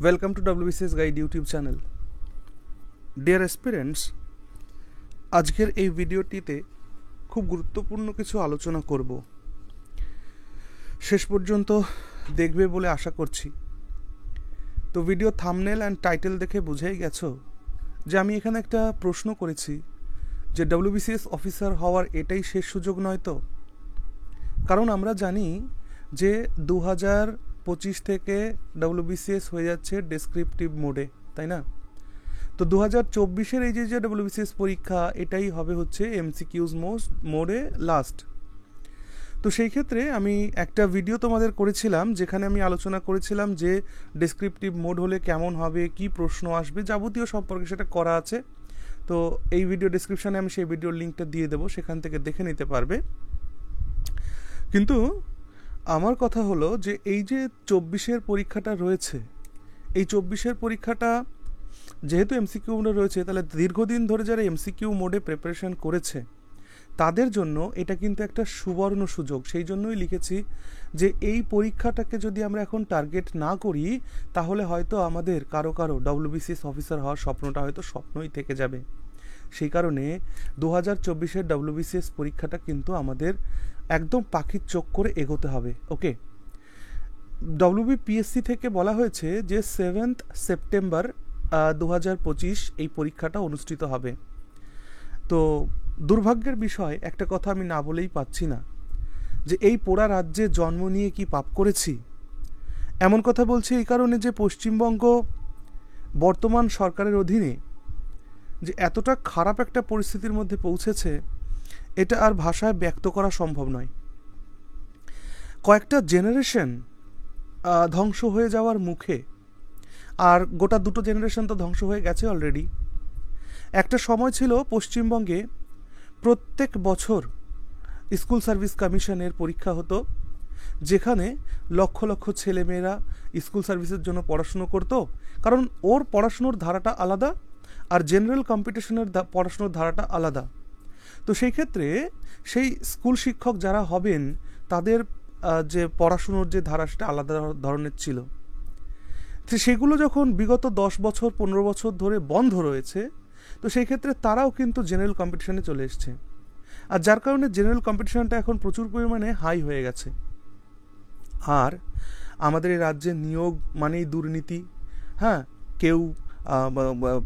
Welcome to WBCS Guide YouTube channel. Dear aspirants, আজকের এই ভিডিওটিতে খুব গুরুত্বপূর্ণ কিছু আলোচনা করব। শেষ পর্যন্ত দেখবে বলে আশা করছি। তো ভিডিও থাম্বনেল অ্যান্ড টাইটেল দেখে বুঝেই গেছো যে আমি এখানে একটা প্রশ্ন করেছি যে WBCS অফিসার হওয়ার এটাই শেষ সুযোগ নয় তো? কারণ আমরা জানি যে 2025 থেকে WBCS হয়ে যাচ্ছে ডেসক্রিপটিভ মোডে, তাই না? তো 2024-এর এই যে WBCS পরীক্ষা এটাই হবে হচ্ছে MCQs মোডে লাস্ট। তো সেই ক্ষেত্রে আমি একটা ভিডিও তোমাদের করেছিলাম যেখানে আমি আলোচনা করেছিলাম যে ডেসক্রিপটিভ মোড হলে কেমন হবে, কি প্রশ্ন আসবে, যাবতীয় সম্পর্কে সেটা করা আছে। তো এই ভিডিও ডেসক্রিপশানে আমি সেই ভিডিওর লিঙ্কটা দিয়ে দেবো, সেখান থেকে দেখে নিতে পারবে। কিন্তু আমার কথা হলো যে এই যে 24-এর পরীক্ষাটা রয়েছে, এই 24-এর পরীক্ষাটা যেহেতু MCQ মোডে রয়েছে, তাহলে দীর্ঘদিন ধরে যারা MCQ মোডে প্রিপারেশন করেছে তাদের জন্য এটা কিন্তু একটা সুবর্ণ সুযোগ। সেই জন্যই লিখেছি যে এই পরীক্ষাটাকে যদি আমরা এখন টার্গেট না করি তাহলে হয়তো আমাদের কারো WBCS অফিসার হওয়ার স্বপ্নটা হয়তো স্বপ্নই থেকে যাবে। সেই কারণে 2024-এর WBCS পরীক্ষাটা কিন্তু আমাদের একদম পাখির চোখ করে এগোতে হবে। ওকে, WBPSC থেকে বলা হয়েছে যে 7 সেপ্টেম্বর 2025 এই পরীক্ষাটা অনুষ্ঠিত হবে। তো দুর্ভাগ্যের বিষয় একটা কথা আমি না বলেই পাচ্ছি না, যে এই পোড়া রাজ্যে জন্ম নিয়ে কি পাপ করেছি। এমন কথা বলছি এই কারণে যে পশ্চিমবঙ্গ বর্তমান সরকারের অধীনে যে এতটা খারাপ একটা পরিস্থিতির মধ্যে পৌঁছেছে এটা আর ভাষায় ব্যক্ত করা সম্ভব নয়। কয়েকটা জেনারেশন ধ্বংস হয়ে যাওয়ার মুখে, আর গোটা দুটো জেনারেশন তো ধ্বংস হয়ে গেছে অলরেডি। একটা সময় ছিল পশ্চিমবঙ্গে প্রত্যেক বছর স্কুল সার্ভিস কমিশনের পরীক্ষা হতো, যেখানে লক্ষ লক্ষ ছেলেমেয়েরা স্কুল সার্ভিসের জন্য পড়াশুনো করতো, কারণ ওর পড়াশুনোর ধারাটা আলাদা আর জেনারেল কম্পিটিশনের পড়াশুনোর ধারাটা আলাদা। তো সেই ক্ষেত্রে সেই স্কুল শিক্ষক যারা হবেন তাদের যে পড়াশুনোর যে ধারা সেটা আলাদা ধরনের ছিল। তো সেগুলো যখন বিগত 10 বছর 15 বছর ধরে বন্ধ রয়েছে, তো সেই ক্ষেত্রে তারাও কিন্তু জেনারেল কম্পিটিশনে চলে এসছে, আর যার কারণে জেনারেল কম্পিটিশনটা এখন প্রচুর পরিমাণে হাই হয়ে গেছে। আর আমাদের এই রাজ্যে নিয়োগ মানেই দুর্নীতি। হ্যাঁ, কেউ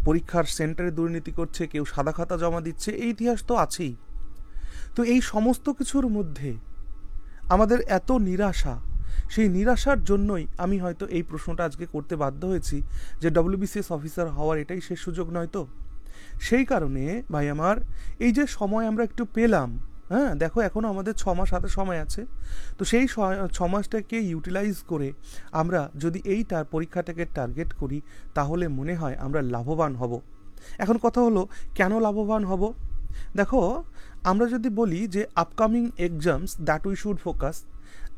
পরীক্ষার সেন্টারে দুর্নীতি করছে, কেউ সাদা খাতা জমা দিচ্ছে, এই ইতিহাস তো আছেই। তো এই সমস্ত কিছুর মধ্যে আমাদের এত নিরাশা, সেই নিরাশার জন্যই আমি হয়তো এই প্রশ্নটা আজকে করতে বাধ্য হয়েছি যে WBCS অফিসার হওয়ার এটাই শেষ সুযোগ নয় তো? সেই কারণে ভাই আমার, এই যে সময় আমরা একটু পেলাম, হ্যাঁ দেখো এখনও আমাদের 6 মাস হাতে সময় আছে, তো সেই 6 মাসটাকে ইউটিলাইজ করে আমরা যদি এই পরীক্ষাটাকে টার্গেট করি তাহলে মনে হয় আমরা লাভবান হব। এখন কথা হলো কেন লাভবান হব? দেখো, আমরা যদি বলি যে upcoming exams that we should focus,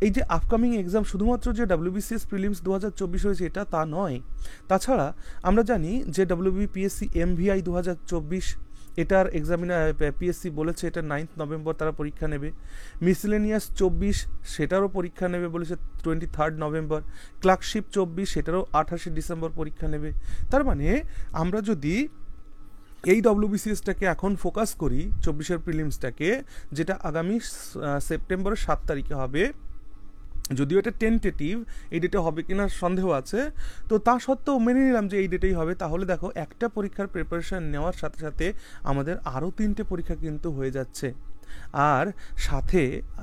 এই যে আপকামিং এক্সাম শুধুমাত্র যে WBCS প্রিলিমস 2024 হয়েছে এটা তা নয়। তাছাড়া আমরা জানি যে WBPSC MVI 2024 এটার এক্সামিনার PSC বলেছে এটা 9 নভেম্বর তারা পরীক্ষা নেবে। মিসলেনিয়াস 24 সেটারও পরীক্ষা নেবে বলেছে 23 নভেম্বর। ক্লার্কশিপ 24 সেটারও 28 ডিসেম্বর পরীক্ষা নেবে। তার মানে আমরা যদি এই WBCSটাকে এখন ফোকাস করি, 24-এর প্রিলিমসটাকে, যেটা আগামী সেপ্টেম্বরের 7 তারিখে হবে, যদিও এটা টেন্টেটিভ, এই ডেটে হবে কিনা সন্দেহ আছে, তো তা সত্ত্বেও মেনে নিলাম যে এই ডেটেই হবে, তাহলে দেখো একটা পরীক্ষার প্রিপারেশন নেওয়ার সাথে সাথে আমাদের আরও 3টে পরীক্ষা কিন্তু হয়ে যাচ্ছে। আর সাথে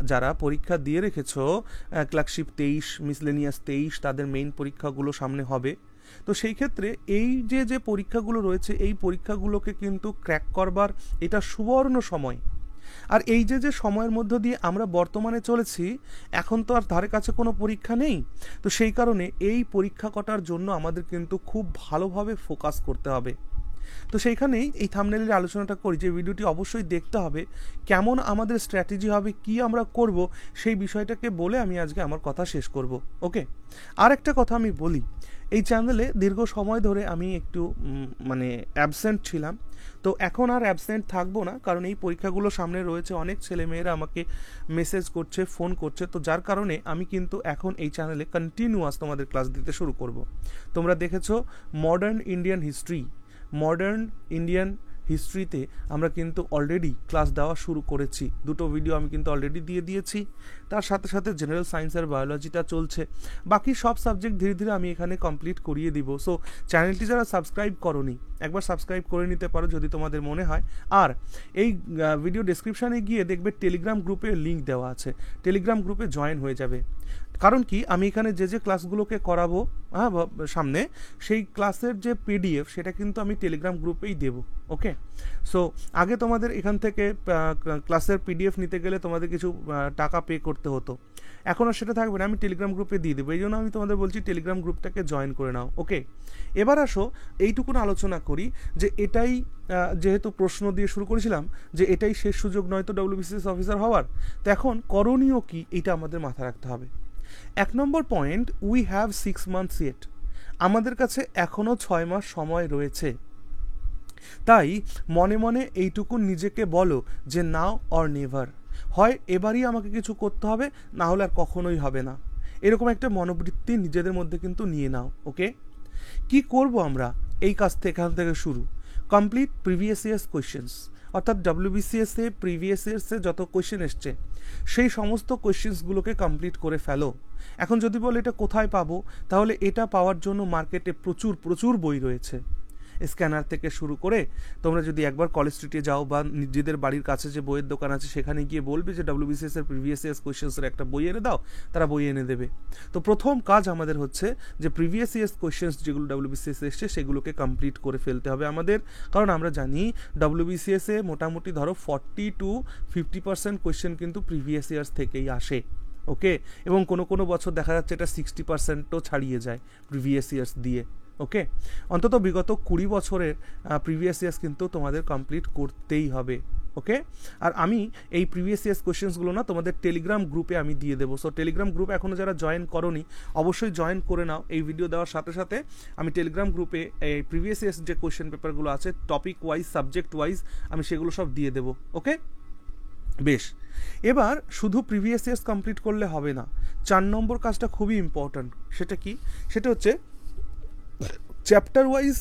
যারা পরীক্ষা দিয়ে রেখেছো ক্লার্কশিপ 23, মিসলেনিয়াস 23, তাদের মেইন পরীক্ষাগুলো সামনে হবে। তো সেই ক্ষেত্রে এই যে পরীক্ষাগুলো রয়েছে এই পরীক্ষাগুলোকে কিন্তু ক্র্যাক করবার এটা সুবর্ণ সময়। আর এই যে সময়ের মধ্য দিয়ে আমরা বর্তমানে চলেছি, এখন তো আর ধারে কাছে কোনো পরীক্ষা নেই। তো সেই কারণে এই পরীক্ষা কটার জন্য আমাদের কিন্তু খুব ভালোভাবে ফোকাস করতে হবে। তো সেইখানেই এই থাম্বনেলের আলোচনাটা করি যে ভিডিওটি অবশ্যই দেখতে হবে, কেমন আমাদের স্ট্র্যাটেজি হবে, কি আমরা করব, সেই বিষয়টাকে বলে আমি আজকে আমার কথা শেষ করব। ওকে, আর একটা কথা আমি বলি, এই চ্যানেলে দীর্ঘ সময় ধরে আমি একটু মানে অ্যাবসেন্ট ছিলাম, তো এখন আর অ্যাবসেন্ট থাকবো না, কারণ এই পরীক্ষাগুলো সামনে রয়েছে, অনেক ছেলেমেয়েরা আমাকে মেসেজ করছে, ফোন করছে, তো যার কারণে আমি কিন্তু এখন এই চ্যানেলে কন্টিনিউয়াস তোমাদের ক্লাস দিতে শুরু করব। তোমরা দেখেছো মডার্ন ইন্ডিয়ান হিস্ট্রিতে আমরা কিন্তু অলরেডি ক্লাস দেওয়া শুরু করেছি, 2টো ভিডিও আমি কিন্তু অলরেডি দিয়ে দিয়েছি, তার সাথে সাথে জেনারেল সায়েন্স আর বায়োলজিটা চলছে, বাকি সব সাবজেক্ট ধীরে ধীরে আমি এখানে কমপ্লিট করিয়ে দিব। সো চ্যানেলটি যারা সাবস্ক্রাইব করোনি একবার সাবস্ক্রাইব করে নিতে পারো যদি তোমাদের মনে হয়। আর এই ভিডিও ডেসক্রিপশানে গিয়ে দেখবে টেলিগ্রাম গ্রুপে লিঙ্ক দেওয়া আছে, টেলিগ্রাম গ্রুপে জয়েন হয়ে যাবে। কারণ কি, আমি এখানে যে ক্লাসগুলোকে করাবো সামনে, সেই ক্লাসের যে পিডিএফ সেটা কিন্তু আমি টেলিগ্রাম গ্রুপেই দেবো। ওকে, সো আগে তোমাদের এখান থেকে ক্লাসের পিডিএফ নিতে গেলে তোমাদের কিছু টাকা পে করতে হতো, এখন আর সেটা থাকবে না, আমি টেলিগ্রাম গ্রুপে দিয়ে দেবো। এই জন্য আমি তোমাদের বলছি টেলিগ্রাম গ্রুপটাকে জয়েন করে নাও। ওকে, এবার আসো এইটুকুন আলোচনা করি যে এটাই যেহেতু প্রশ্ন দিয়ে শুরু করেছিলাম যে এটাই শেষ সুযোগ নয় তো WBCS অফিসার হওয়ার, তো এখন করণীয় কি এটা আমাদের মাথায় রাখতে হবে। 1 নম্বর point, we have 6 months yet, আমাদের কাছে এখনও 6 মাস সময় রয়েছে। তাই মনে মনে এইটুকু নিজেকে বলো যে নাও অর নেভার, হয় এবারই আমাকে কিছু করতে হবে, না হলে আর কখনোই হবে না, এরকম একটা মনোবৃত্তি নিজেদের মধ্যে কিন্তু নিয়ে নাও। ওকে, কি করব আমরা এই কাজ থেকে, এখান থেকে শুরু, কমপ্লিট প্রিভিয়াস ইয়ার্স কোয়েশ্চেন্স, অর্থাৎ WBCS-এ প্রিভিয়াস ইয়ার্সে যত কোয়েশ্চেন এসছে সেই সমস্ত কোয়েশ্চেন্সগুলোকে কমপ্লিট করে ফেলো। এখন যদি বলে এটা কোথায় পাবো, তাহলে এটা পাওয়ার জন্য মার্কেটে প্রচুর বই রয়েছে, স্ক্যানার থেকে শুরু করে তোমরা যদি একবার কলেজ স্ট্রিটে যাও বা নিজেদের বাড়ির কাছে যে বইয়ের দোকান আছে সেখানে গিয়ে বলবে যে WBCS এর প্রিভিয়াস ইয়ার্স কোয়েশ্চেন্সের একটা বই এনে দাও, তারা বই এনে দেবে। তো প্রথম কাজ আমাদের হচ্ছে যে প্রিভিয়াস ইয়ার্স কোয়েশ্চেন্স যেগুলো WBCS এসছে সেগুলোকে কমপ্লিট করে ফেলতে হবে আমাদের, কারণ আমরা জানি WBCS এ মোটামুটি ধরো 40 to 50% কোয়েশ্চেন কিন্তু প্রিভিয়াস ইয়ার্স থেকেই আসে। ওকে, এবং কোনো বছর দেখা যাচ্ছে এটা 60%ও ছাড়িয়ে যায় প্রিভিয়াস ইয়ার্স দিয়ে। ওকে, অন্তত বিগত 20 বছরের প্রিভিয়াস ইয়ার্স কিন্তু তোমাদের কমপ্লিট করতেই হবে। ওকে, আর আমি এই প্রিভিয়াস ইয়ার্স কোয়েশ্চেন্সগুলো না তোমাদের টেলিগ্রাম গ্রুপে আমি দিয়ে দেবো। সো টেলিগ্রাম গ্রুপ এখনও যারা জয়েন করোনি অবশ্যই জয়েন করে নাও। এই ভিডিও দেওয়ার সাথে সাথে আমি টেলিগ্রাম গ্রুপে এই প্রিভিয়াস ইয়ার্স যে কোয়েশ্চেন পেপারগুলো আছে টপিক ওয়াইজ সাবজেক্ট ওয়াইজ আমি সেগুলো সব দিয়ে দেবো। ওকে, বেশ, এবার শুধু প্রিভিয়াস ইয়ার্স কমপ্লিট করলে হবে না, 4 নম্বর কাজটা খুবই ইম্পর্ট্যান্ট। সেটা কি, সেটা হচ্ছে চ্যাপ্টার ওয়াইজ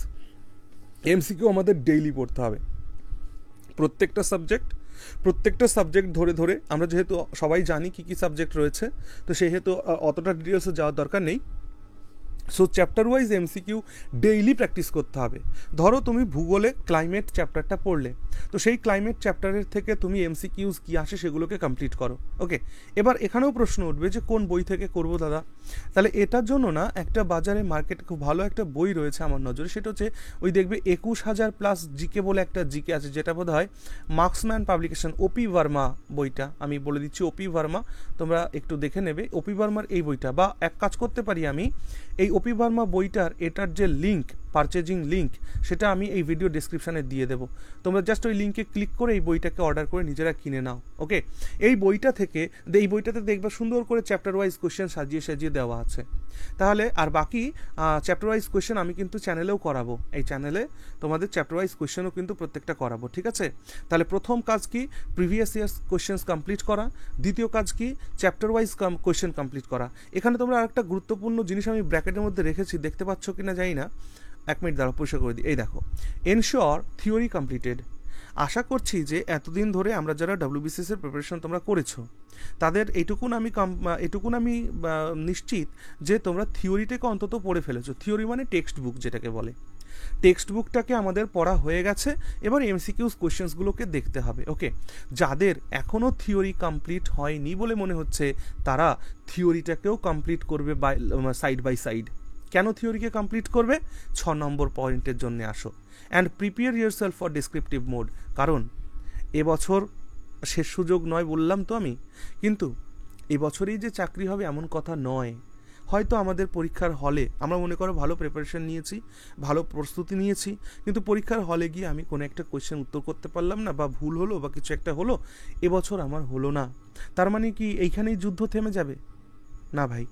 MCQ আমাদের ডেইলি পড়তে হবে। প্রত্যেকটা সাবজেক্ট ধরে আমরা যেহেতু সবাই জানি কি সাবজেক্ট রয়েছে, তো সেহেতু অতটা ডিটেলসে যাওয়ার দরকার নেই। So chapter wise MCQ daily practice করতে হবে। ধরো তুমি ভূগোলে ক্লাইমেট চ্যাপ্টারটা পড়লে, তো সেই ক্লাইমেট চ্যাপ্টারের থেকে তুমি MCQs কি আসে সেগুলোকে কমপ্লিট করো। ওকে, এবার এখানেও প্রশ্ন উঠবে যে কোন বই থেকে করবো দাদা, তাহলে এটার জন্য না একটা বাজারে মার্কেটে খুব ভালো একটা বই রয়েছে আমার নজরে, সেটা হচ্ছে ওই দেখবে 21,000+ জিকে বলে একটা জিকে আছে, যেটা বোধ হয় মার্কসম্যান পাবলিকেশন, OP ভার্মা বইটা, আমি বলে দিচ্ছি OP ভার্মা, তোমরা একটু দেখে নেবে OP ভার্মার এই বইটা। বা এক কাজ করতে পারি, আমি এই OP ভার্মা বইটার এটার যে লিঙ্ক, পারচেজিং লিঙ্ক, সেটা আমি এই ভিডিও ডেসক্রিপশানে দিয়ে দেবো, তোমরা জাস্ট ওই লিঙ্কে ক্লিক করে এই বইটাকে অর্ডার করে নিজেরা কিনে নাও। ওকে, এই বইটাতে দেখবে সুন্দর করে চ্যাপ্টার ওয়াইজ কোয়েশ্চেন সাজিয়ে দেওয়া আছে। তাহলে আর বাকি চ্যাপ্টার ওয়াইজ কোয়েশ্চেন আমি কিন্তু চ্যানেলেও করাবো, এই চ্যানেলে তোমাদের চ্যাপ্টার ওয়াইজ কোয়েশ্চেনও কিন্তু প্রত্যেকটা করাবো, ঠিক আছে? তাহলে প্রথম কাজ কি, প্রিভিয়াস ইয়ার্স কোয়েশ্চেন্স কমপ্লিট করা। দ্বিতীয় কাজ কি, চ্যাপ্টার ওয়াইজ কোয়েশ্চেন কমপ্লিট করা। এখানে তোমরা আরেকটা গুরুত্বপূর্ণ জিনিস আমি ব্র্যাকেটের মধ্যে রেখেছি, দেখতে পাচ্ছ কিনা জানি না, 1 মিনিট দাঁড়াও পরিষ্কার করে দিই। এই দেখো, এনশিওর থিওরি কমপ্লিটেড। আশা করছি যে এতদিন ধরে আমরা যারা WBCS এর প্রিপারেশন তোমরা করেছো, তাদের এইটুকুন আমি নিশ্চিত যে তোমরা থিওরিটাকে অন্তত পড়ে ফেলেছো। থিওরি মানে টেক্সট বুক যেটাকে বলে, টেক্সট বুকটাকে আমাদের পড়া হয়ে গেছে, এবার MCQs কোয়েশ্চেন্সগুলোকে দেখতে হবে। ওকে, যাদের এখনও থিওরি কমপ্লিট হয়নি বলে মনে হচ্ছে, তারা থিওরিটাকেও কমপ্লিট করবে সাইড বাই সাইড। কেন থিওরিকে কমপ্লিট করবে? 6 নম্বর পয়েন্টের জন্য আসো। And prepare yourself for descriptive mode. কারণ এবছর শেষ সুযোগ নয় বললাম তো আমি, কিন্তু এবছরেই যে চাকরি হবে এমন কথা নয়। হয়তো আমাদের পরীক্ষার হলে আমরা মনে করো ভালো প্রিপারেশন নিয়েছি, ভালো প্রস্তুতি নিয়েছি, কিন্তু পরীক্ষার হলে গিয়ে আমি কোনো একটা কোয়েশ্চেন উত্তর করতে পারলাম না, বা ভুল হলো, বা কিছু একটা হলো, এবছর আমার হলো না। তার মানে কি এইখানেই যুদ্ধ থেমে যাবে? না ভাই,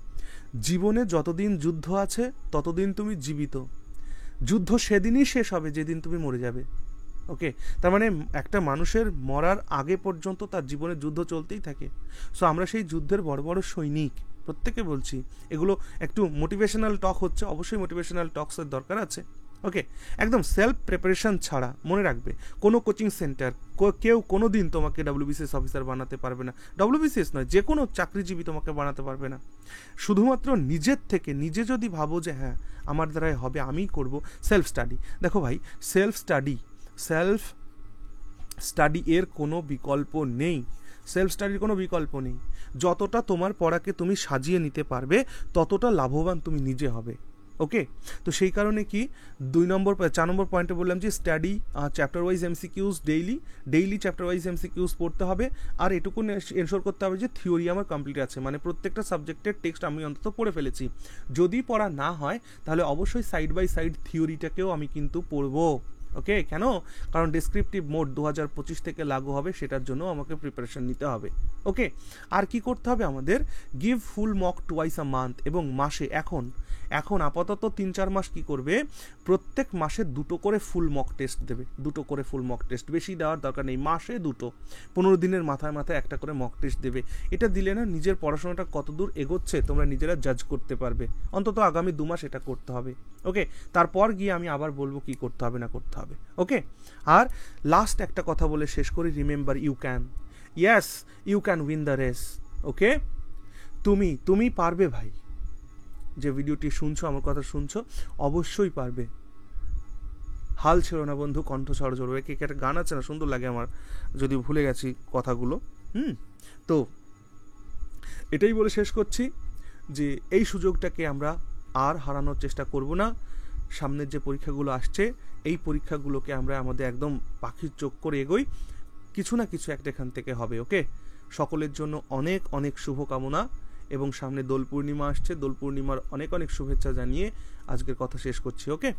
জীবনে যতদিন যুদ্ধ আছে ততদিন তুমি জীবিত। যুদ্ধ সেদিনই শেষ হবে যেদিন তুমি মরে যাবে। ওকে, তার মানে একটা মানুষের মরার আগে পর্যন্ত তার জীবনে যুদ্ধ চলতেই থাকে। সো আমরা সেই যুদ্ধের বড় বড় সৈনিক, প্রত্যেকে বলছি। এগুলো একটু মোটিভেশনাল টক হচ্ছে, অবশ্যই মোটিভেশনাল টকসের দরকার আছে। ওকে, একদম সেলফ প্রিপারেশন ছাড়া মনে রাখবে কোনো কোচিং সেন্টার, কেউ কোনো দিন তোমাকে ডব্লিউবিসিএস অফিসার বানাতে পারবে না। ডব্লিউবিসিএস নয়, যে কোনো চাকরিজীবী তোমাকে বানাতে পারবে না। শুধুমাত্র নিজের থেকে নিজে যদি ভাবো যে হ্যাঁ আমার দ্বারাই হবে, আমিই করব। সেলফ স্টাডি, দেখো ভাই, সেলফ স্টাডি এর কোনো বিকল্প নেই। সেলফ স্টাডির কোনো বিকল্প নেই। যতটা তোমার পড়াকে তুমি সাজিয়ে নিতে পারবে ততটা লাভবান তুমি নিজে হবে। ওকে, তো সেই কারণে কি 4 নম্বর পয়েন্টে বললাম যে study chapter wise MCQs daily chapter wise MCQs পড়তে হবে। আর এটুকু এনশোর করতে হবে যে থিওরি আমার কমপ্লিট আছে, মানে প্রত্যেকটা সাবজেক্টের টেক্সট আমি অন্তত পড়ে ফেলেছি। যদি পড়া না হয় তাহলে অবশ্যই সাইড বাই সাইড থিওরিটাকেও আমি কিন্তু পড়বো। ওকে, কেন? কারণ ডেসক্রিপটিভ মোড 2025 থেকে লাগু হবে, সেটার জন্য আমাকে প্রিপারেশন নিতে হবে। ওকে, আর কি করতে হবে আমাদের? Give full mock twice a month, এবং মাসে এখন আপাতত 3-4 মাস কি করবে, প্রত্যেক মাসে 2টো করে ফুল মক টেস্ট দেবে। 2টো করে ফুল মক টেস্ট, বেশি দেওয়ার দরকার নেই, মাসে 2টো, 15 দিনের মাথায় একটা করে মক টেস্ট দেবে। এটা দিলে না নিজের পড়াশোনাটা কতদূর এগোচ্ছে তোমরা নিজেরা জাজ করতে পারবে। অন্তত আগামী 2 মাস এটা করতে হবে। ওকে, তারপর গিয়ে আমি আবার বলবো কি করতে হবে না করতে হবে। ওকে, আর লাস্ট একটা কথা বলে শেষ করি, remember you can win the race. Okay, তুমি পারবে ভাই। যে ভিডিওটি শুনছো, আমার কথা শুনছো, অবশ্যই পারবে। হাল ছেড়ো না বন্ধু, কণ্ঠস্বর জড়বে। কে একটা গান আছে না, সুন্দর লাগে আমার, যদি ভুলে গেছি কথাগুলো। তো এটাই বলে শেষ করছি যে এই সুযোগটাকে আমরা আর হারানোর চেষ্টা করব না। সামনের যে পরীক্ষাগুলো আসছে, এই পরীক্ষাগুলোকে আমরা আমাদের একদম পাখির চোখ করে এগোই, কিছু না কিছু একটা এখান থেকে হবে। ওকে, সকলের জন্য অনেক অনেক শুভকামনা, এবং সামনে দোল পূর্ণিমা আসছে, দোল পূর্ণিমার অনেক অনেক শুভেচ্ছা জানিয়ে আজকের কথা শেষ করছি। ওকে।